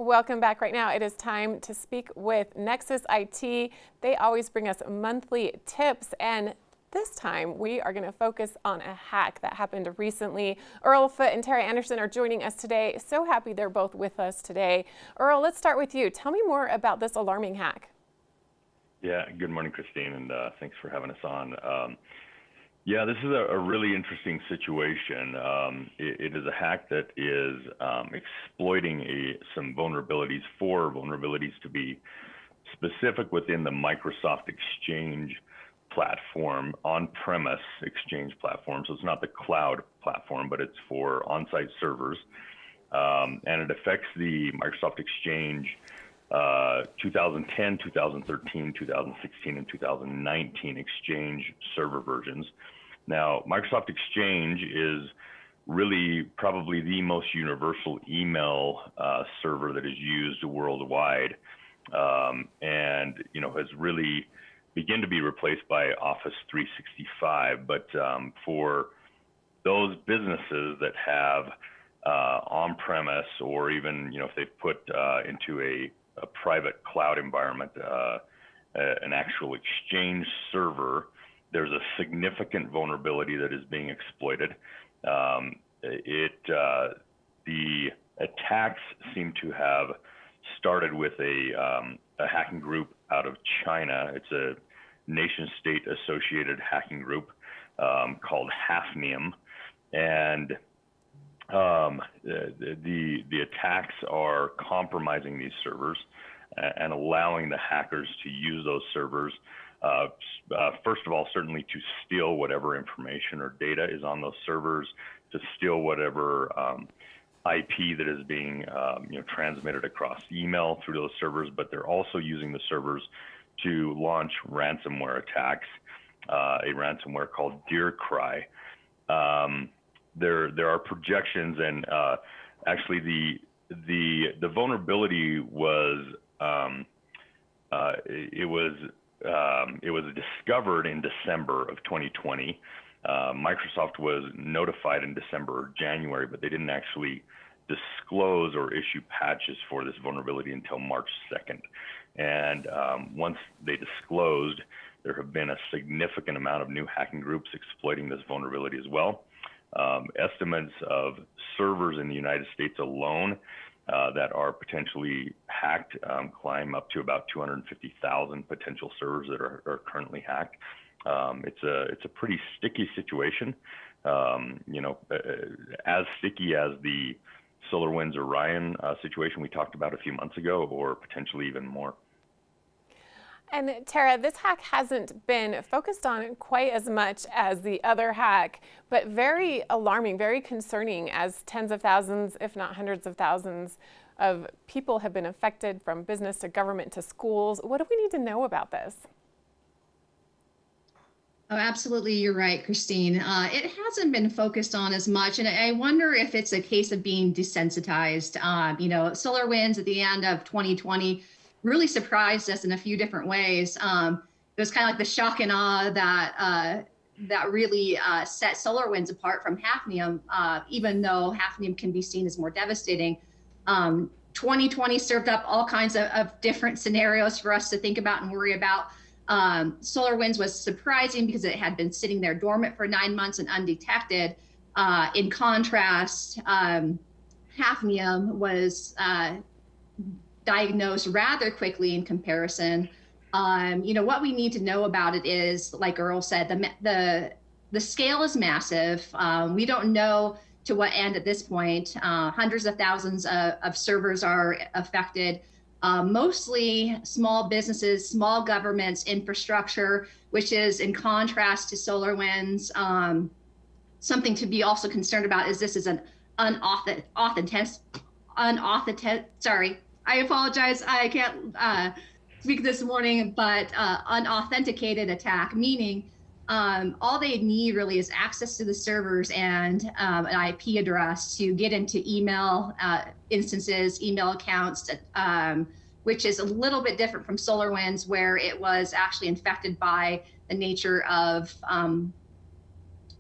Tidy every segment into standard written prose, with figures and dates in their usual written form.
welcome back. Right now it is time to speak with Nexus IT. They always bring us monthly tips, and this time we are going to focus on a hack that happened recently. Earl, Foote, and Tara Anderson are joining us today. So happy they're both with us today. Earl, let's start with you. Tell me more about this alarming hack. Yeah, good morning, Christine, and thanks for having us on. Yeah, this is a really interesting situation. It is a hack that is exploiting some vulnerabilities, four vulnerabilities to be specific, within the Microsoft Exchange platform, on-premise Exchange platform. So it's not the cloud platform, but it's for on-site servers. And it affects the Microsoft Exchange 2010, 2013, 2016, and 2019 Exchange server versions. Now, Microsoft Exchange is really probably the most universal email server that is used worldwide, and has really begun to be replaced by Office 365. But for those businesses that have on-premise, or even if they've put into a private cloud environment an actual Exchange server, there's a significant vulnerability that is being exploited. The attacks seem to have started with a hacking group out of China. It's a nation-state associated hacking group called Hafnium, and the attacks are compromising these servers and allowing the hackers to use those servers. First of all, certainly to steal whatever information or data is on those servers, to steal whatever IP that is being transmitted across email through those servers. But they're also using the servers to launch ransomware attacks, a ransomware called DearCry. There are projections, and actually the vulnerability was it was discovered in December of 2020. Microsoft was notified in December or January, but they didn't actually disclose or issue patches for this vulnerability until March 2nd. And once they disclosed, there have been a significant amount of new hacking groups exploiting this vulnerability as well. Estimates of servers in the United States alone that are potentially hacked climb up to about 250,000 potential servers that are currently hacked. It's a pretty sticky situation, as sticky as the SolarWinds Orion situation we talked about a few months ago, or potentially even more. And Tara, this hack hasn't been focused on quite as much as the other hack, but very alarming, very concerning, as tens of thousands, if not hundreds of thousands, of people have been affected, from business to government to schools. What do we need to know about this? Oh, absolutely. You're right, Christine. It hasn't been focused on as much. And I wonder if it's a case of being desensitized. SolarWinds at the end of 2020 really surprised us in a few different ways. It was kind of like the shock and awe that really set SolarWinds apart from Hafnium, even though Hafnium can be seen as more devastating. 2020 served up all kinds of different scenarios for us to think about and worry about. SolarWinds was surprising because it had been sitting there dormant for 9 months and undetected. In contrast, Hafnium was diagnosed rather quickly in comparison. What we need to know about it is, like Earl said, the scale is massive. We don't know to what end at this point. Hundreds of thousands of servers are affected. Mostly small businesses, small governments, infrastructure, which is in contrast to SolarWinds. Something to be also concerned about is this is an sorry, I apologize, I can't speak this morning, but unauthenticated attack, meaning all they need really is access to the servers and an IP address to get into email instances, email accounts, which is a little bit different from SolarWinds, where it was actually infected by the nature of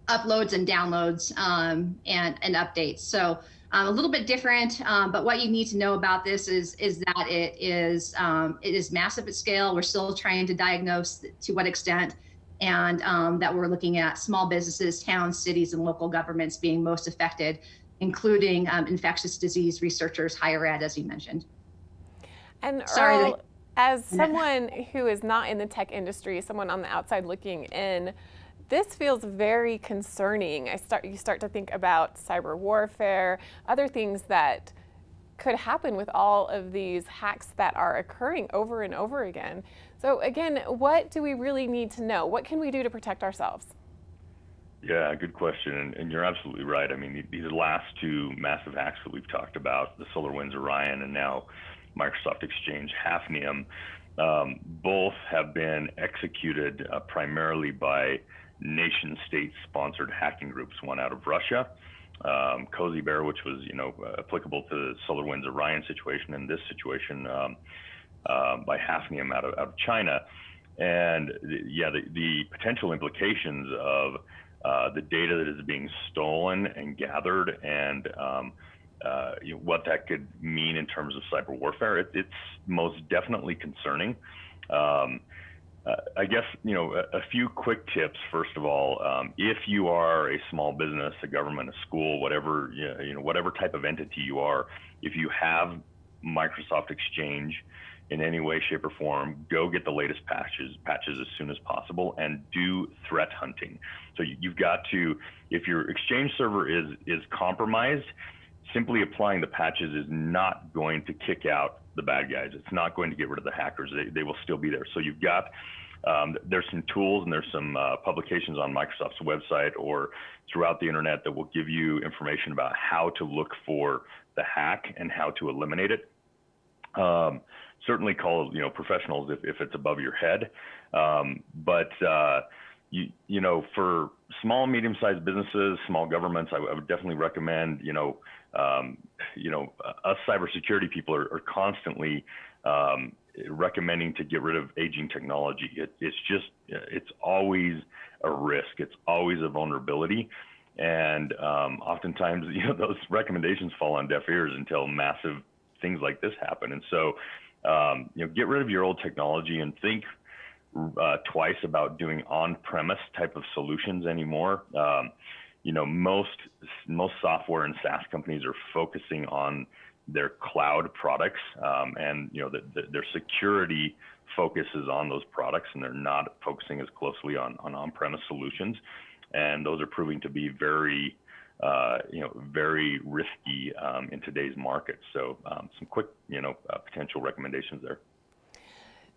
uploads and downloads and updates. So a little bit different, but what you need to know about this is that it is massive at scale. We're still trying to diagnose to what extent, and that we're looking at small businesses, towns, cities, and local governments being most affected, including infectious disease researchers, higher ed, as you mentioned. And Sorry. Earl, as someone who is not in the tech industry, someone on the outside looking in, this feels very concerning. You start to think about cyber warfare, other things that could happen with all of these hacks that are occurring over and over again. So again, what do we really need to know? What can we do to protect ourselves? Yeah, good question, and you're absolutely right. I mean, these last two massive hacks that we've talked about, the SolarWinds Orion and now Microsoft Exchange Hafnium, both have been executed primarily by nation-state sponsored hacking groups, one out of Russia, Cozy Bear, which was applicable to the SolarWinds Orion situation, and this situation by Hafnium out of China. And the potential implications of the data that is being stolen and gathered, and what that could mean in terms of cyber warfare, it's most definitely concerning. I guess, a few quick tips. First of all, if you are a small business, a government, a school, whatever, whatever type of entity you are, if you have Microsoft Exchange in any way, shape, or form, go get the latest patches as soon as possible, and do threat hunting. So you've got to, if your Exchange server is compromised, simply applying the patches is not going to kick out the bad guys. It's not going to get rid of the hackers. They will still be there. So you've got, there's some tools and there's some publications on Microsoft's website or throughout the internet that will give you information about how to look for the hack and how to eliminate it. Certainly call professionals if it's above your head. But for small, medium-sized businesses, small governments, I would definitely recommend, us cybersecurity people are constantly recommending to get rid of aging technology. It's always a risk. It's always a vulnerability. And oftentimes, those recommendations fall on deaf ears until massive things like this happen. And so, get rid of your old technology and think twice about doing on-premise type of solutions anymore. Most software and SaaS companies are focusing on their cloud products, and their security focuses on those products, and they're not focusing as closely on premise solutions, and those are proving to be very very risky in today's market. So some quick potential recommendations there.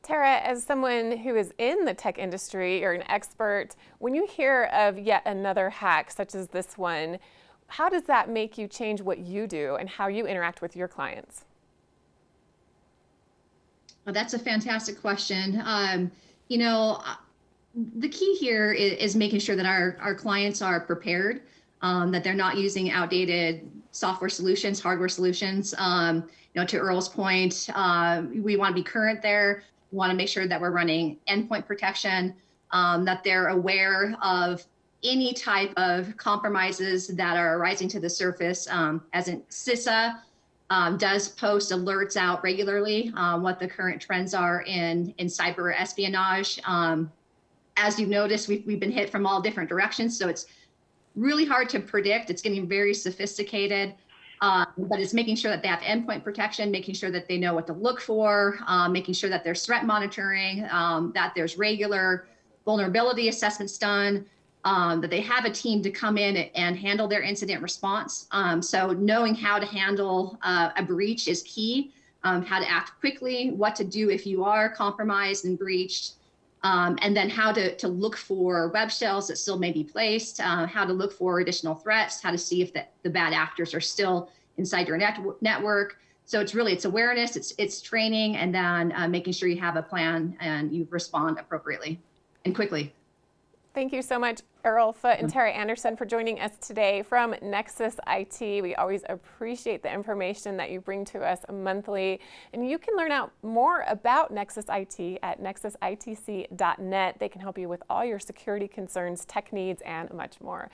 Tara, as someone who is in the tech industry, you're an expert. When you hear of yet another hack such as this one, how does that make you change what you do and how you interact with your clients? Well, that's a fantastic question. The key here is making sure that our clients are prepared, that they're not using outdated software solutions, hardware solutions. To Earl's point, we want to be current there. We want to make sure that we're running endpoint protection, that they're aware of any type of compromises that are rising to the surface. As in CISA does post alerts out regularly, what the current trends are in cyber espionage. As you've noticed, we've been hit from all different directions, so it's really hard to predict. It's getting very sophisticated, but it's making sure that they have endpoint protection, making sure that they know what to look for, making sure that there's threat monitoring, that there's regular vulnerability assessments done, that they have a team to come in and handle their incident response. So knowing how to handle a breach is key, how to act quickly, what to do if you are compromised and breached, and then how to look for web shells that still may be placed, how to look for additional threats, how to see if the bad actors are still inside your network. So it's awareness, it's training, and then making sure you have a plan and you respond appropriately and quickly. Thank you so much, Earl, Foote, and Tara Anderson, for joining us today from Nexus IT. We always appreciate the information that you bring to us monthly. And you can learn out more about Nexus IT at nexusitc.net. They can help you with all your security concerns, tech needs, and much more.